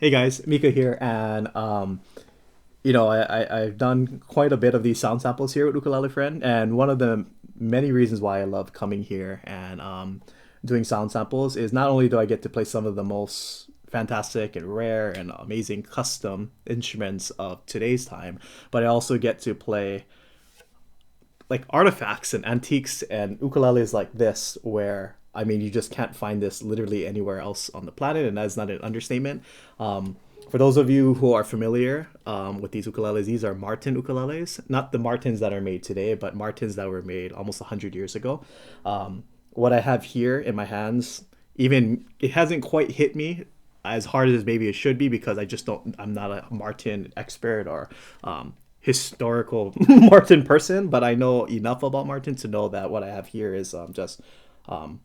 Hey guys, Mika here, and I've done quite a bit of these sound samples here with Ukulele Friend, and one of the many reasons why I love coming here and doing sound samples is not only do I get to play some of the most fantastic and rare and amazing custom instruments of today's time, but I also get to play like artifacts and antiques and ukuleles like this, where I mean, you just can't find this literally anywhere else on the planet, and that's not an understatement. For those of you who are familiar with these ukuleles, these are Martin ukuleles, not the Martins that are made today, but Martins that were made almost 100 years ago. What I have here in my hands, even it hasn't quite hit me as hard as maybe it should be, because I'm not a Martin expert or historical Martin person, but I know enough about Martin to know that what I have here is just um,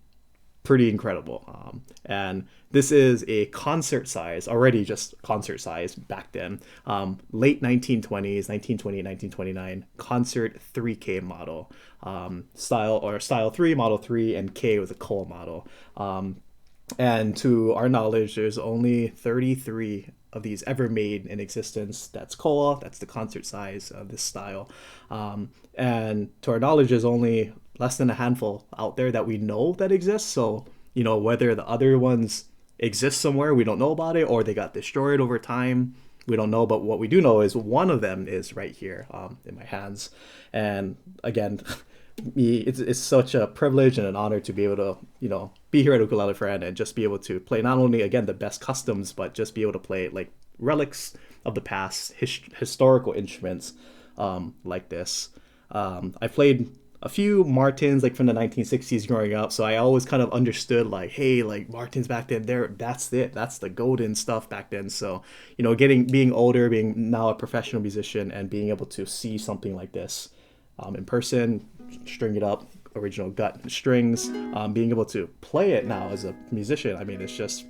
pretty incredible. And this is a concert size, already just concert size back then. Late 1920s, 1928, 1929, concert 3K model. Style 3, model 3, and K was a coal model. And to our knowledge, there's only 33 of these ever made in existence. That's koa. That's the concert size of this style. And to our knowledge, there's only less than a handful out there that we know that exists. So, whether the other ones exist somewhere, we don't know about it, or they got destroyed over time, we don't know. But what we do know is one of them is right here in my hands. And again, it's such a privilege and an honor to be able to be here at Ukulele Friend and just be able to play not only again the best customs, but just be able to play like relics of the past, historical instruments like this. I played a few Martins like from the 1960s growing up, so I always kind of understood like, hey, like Martins back then, that's it, that's the golden stuff back then. So being older, being now a professional musician, and being able to see something like this in person, string it up, original gut strings, being able to play it now as a musician, I mean, it's just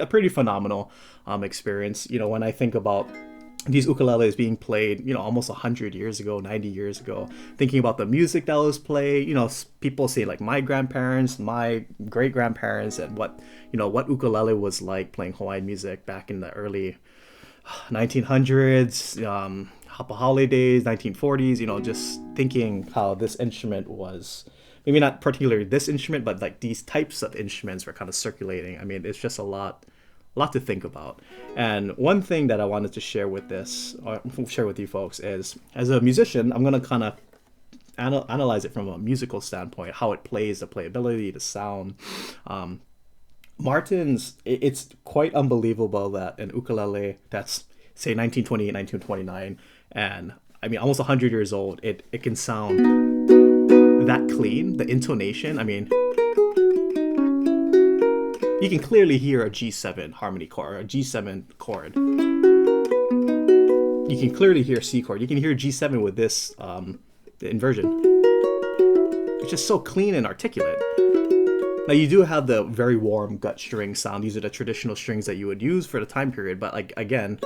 a pretty phenomenal experience. When I think about these ukuleles being played, almost 100 years ago, 90 years ago, thinking about the music that was played, people say like my grandparents, my great grandparents, and what ukulele was like playing Hawaiian music back in the early 1900s, Hapa holidays, 1940s, just thinking how this instrument was, maybe not particularly this instrument, but like these types of instruments were kind of circulating. I mean, it's just a lot to think about. And one thing that I wanted to share with you folks is, as a musician, I'm going to kind of analyze it from a musical standpoint, how it plays, the playability, the sound. Martin's, it's quite unbelievable that an ukulele that's say 1928, 1929, and I mean almost 100 years old, it can sound that clean. The intonation, I mean, you can clearly hear a G7 harmony chord, or a G7 chord. You can clearly hear C chord. You can hear G7 with this inversion. It's just so clean and articulate. Now you do have the very warm gut string sound. These are the traditional strings that you would use for the time period. But like again,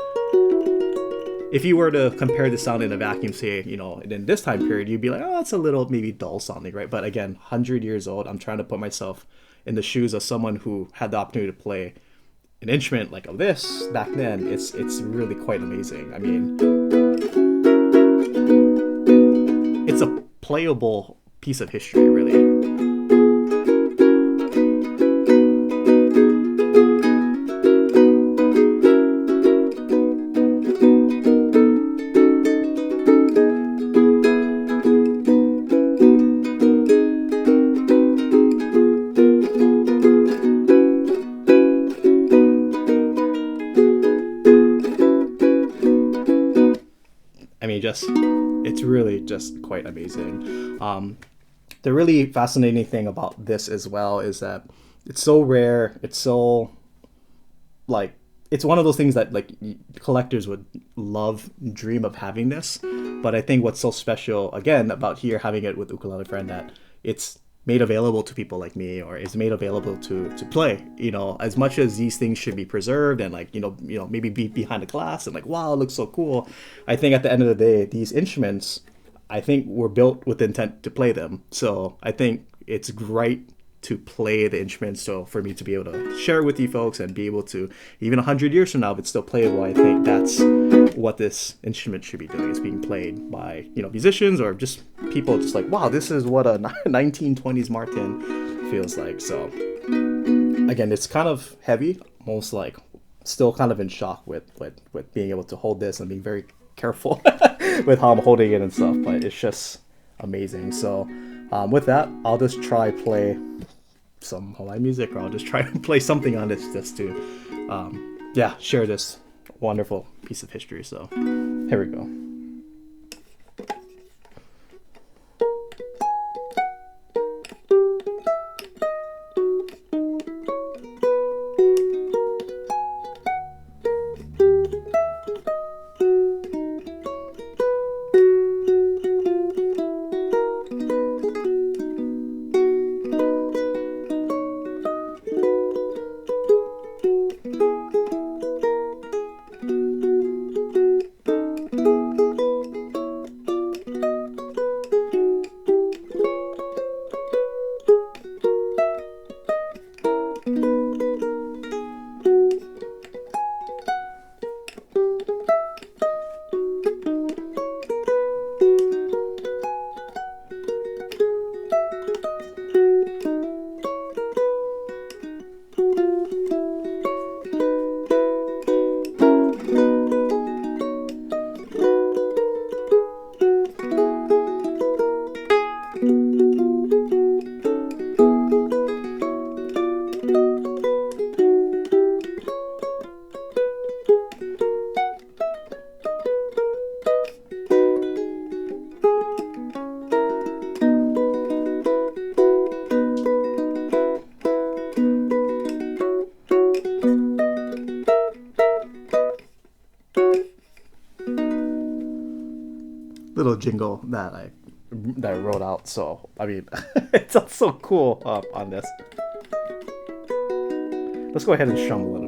if you were to compare the sound in a vacuum, say, in this time period, you'd be like, oh, it's a little maybe dull sounding, right? But again, 100 years old, I'm trying to put myself in the shoes of someone who had the opportunity to play an instrument like this back then. It's really quite amazing. I mean, it's a playable piece of history, really. I mean, it's really just quite amazing. The really fascinating thing about this as well is that it's so rare. It's so like, it's one of those things that like collectors would love, dream of having this. But I think what's so special again about here having it with Ukulele Friend, that it's made available to people like me, or is made available to play. As much as these things should be preserved and like maybe be behind a glass and like, wow, it looks so cool, I think at the end of the day, these instruments, I think, were built with intent to play them. So I think it's great to play the instrument. So for me to be able to share it with you folks and be able to, even 100 years from now, if it's still playable, I think that's what this instrument should be doing. It's being played by, you know, musicians or just people just like, wow, this is what a 1920s Martin feels like. So again, it's kind of heavy, almost like still kind of in shock with being able to hold this and being very careful with how I'm holding it and stuff, but it's just amazing. So with that, I'll just try play some Hawaiian music, or I'll just try to play something on this just to yeah, share this wonderful piece of history. So here we go. Little jingle that I wrote out. So I mean, it sounds so cool on this. Let's go ahead and strum a little.